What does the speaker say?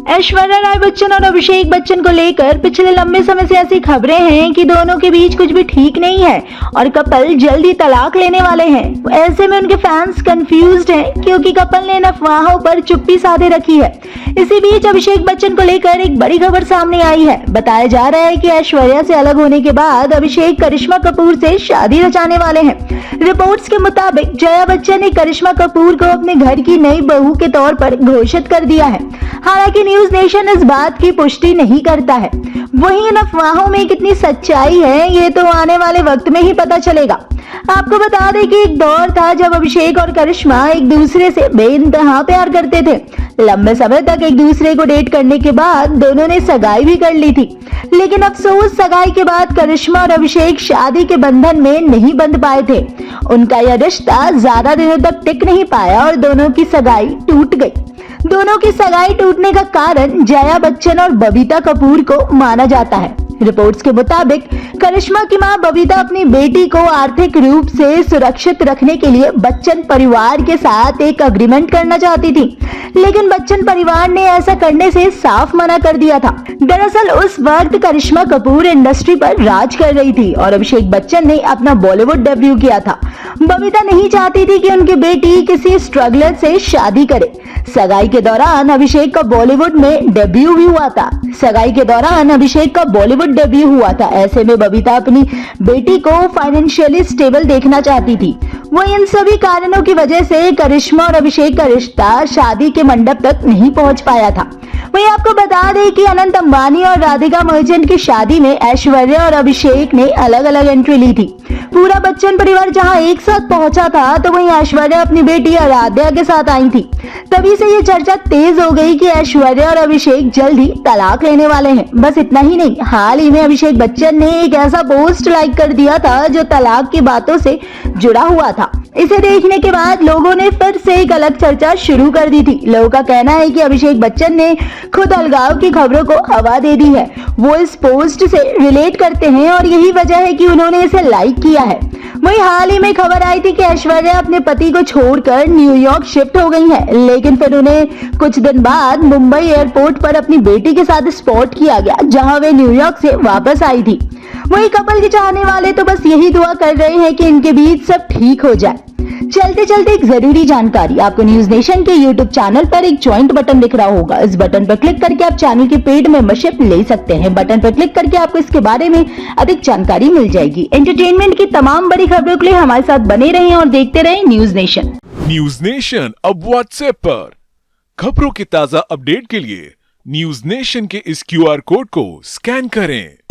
ऐश्वर्या राय बच्चन और अभिषेक बच्चन को लेकर पिछले लंबे समय से ऐसी खबरें हैं कि दोनों के बीच कुछ भी ठीक नहीं है और कपल जल्द ही तलाक लेने वाले हैं। ऐसे में उनके फैंस कंफ्यूज्ड हैं क्योंकि कपल ने इन अफवाहों पर चुप्पी साधे रखी है। इसी बीच अभिषेक बच्चन को लेकर एक बड़ी खबर सामने आई है। बताया जा रहा है कि ऐश्वर्या से अलग होने के बाद अभिषेक करिश्मा कपूर से शादी रचाने वाले हैं। रिपोर्ट्स के मुताबिक जया बच्चन ने करिश्मा कपूर को अपने घर की नई बहू के तौर पर घोषित कर दिया है। हालांकि न्यूज नेशन इस बात की पुष्टि नहीं करता है। वहीं इन अफवाहों में कितनी सच्चाई है ये तो आने वाले वक्त में ही पता चलेगा। आपको बता दें कि एक दौर था जब अभिषेक और करिश्मा एक दूसरे से बेइंतहा प्यार करते थे। लंबे समय तक एक दूसरे को डेट करने के बाद दोनों ने सगाई भी कर ली थी। लेकिन अफसोस, सगाई के बाद करिश्मा और अभिषेक शादी के बंधन में नहीं बंध पाए थे। उनका यह रिश्ता ज्यादा दिनों तक टिक नहीं पाया और दोनों की सगाई टूट गई। दोनों की सगाई टूटने का कारण जया बच्चन और बबीता कपूर को माना जाता है। रिपोर्ट्स के मुताबिक करिश्मा की मां बबीता अपनी बेटी को आर्थिक रूप से सुरक्षित रखने के लिए बच्चन परिवार के साथ एक अग्रीमेंट करना चाहती थी, लेकिन बच्चन परिवार ने ऐसा करने से साफ मना कर दिया था। दरअसल उस वक्त करिश्मा कपूर इंडस्ट्री पर राज कर रही थी और अभिषेक बच्चन ने अपना बॉलीवुड डेब्यू किया था। बबीता नहीं चाहती थी कि उनकी बेटी किसी स्ट्रगलर से शादी करे। सगाई के दौरान अभिषेक का बॉलीवुड में डेब्यू भी हुआ था। ऐसे में बबीता अपनी बेटी को फाइनेंशियली स्टेबल देखना चाहती थी। वो इन सभी कारणों की वजह से करिश्मा और अभिषेक का रिश्ता शादी के मंडप तक नहीं पहुंच पाया था। वहीं आपको बता दें कि अनंत अंबानी और राधिका मर्चेंट की शादी में ऐश्वर्या और अभिषेक ने अलग अलग एंट्री ली थी। पूरा बच्चन परिवार जहां एक साथ पहुंचा था, तो वहीं ऐश्वर्या अपनी बेटी आराध्या के साथ आई थी। तभी से ये चर्चा तेज हो गई कि ऐश्वर्या और अभिषेक जल्द ही तलाक लेने वाले हैं। बस इतना ही नहीं, हाल ही में अभिषेक बच्चन ने एक ऐसा पोस्ट लाइक कर दिया था जो तलाक की बातों से जुड़ा हुआ था। इसे देखने के बाद लोगों ने फिर से एक अलग चर्चा शुरू कर दी थी। लोगों का कहना है कि अभिषेक बच्चन ने खुद अलगाव की खबरों को हवा दे दी है। वो इस पोस्ट से रिलेट करते हैं और यही वजह है कि उन्होंने इसे लाइक किया है। वहीं हाल ही में खबर आई थी कि ऐश्वर्या अपने पति को छोड़कर न्यूयॉर्क शिफ्ट हो गई है, लेकिन फिर उन्हें कुछ दिन बाद मुंबई एयरपोर्ट पर अपनी बेटी के साथ स्पॉट किया गया, जहां वे न्यूयॉर्क से वापस आई थी। वहीं कपल के चाहने वाले तो बस यही दुआ कर रहे हैं कि इनके बीच सब ठीक हो जाए। चलते चलते एक जरूरी जानकारी, आपको न्यूज नेशन के यूट्यूब चैनल पर एक ज्वाइंट बटन दिख रहा होगा। इस बटन पर क्लिक करके आप चैनल के पेड मेंबरशिप ले सकते हैं। बटन पर क्लिक करके आपको इसके बारे में अधिक जानकारी मिल जाएगी। एंटरटेनमेंट की तमाम बड़ी खबरों के लिए हमारे साथ बने रहें और देखते रहें न्यूज नेशन। न्यूज नेशन अब व्हाट्सएप पर खबरों के ताजा अपडेट के लिए न्यूज नेशन के इस QR कोड को स्कैन करें।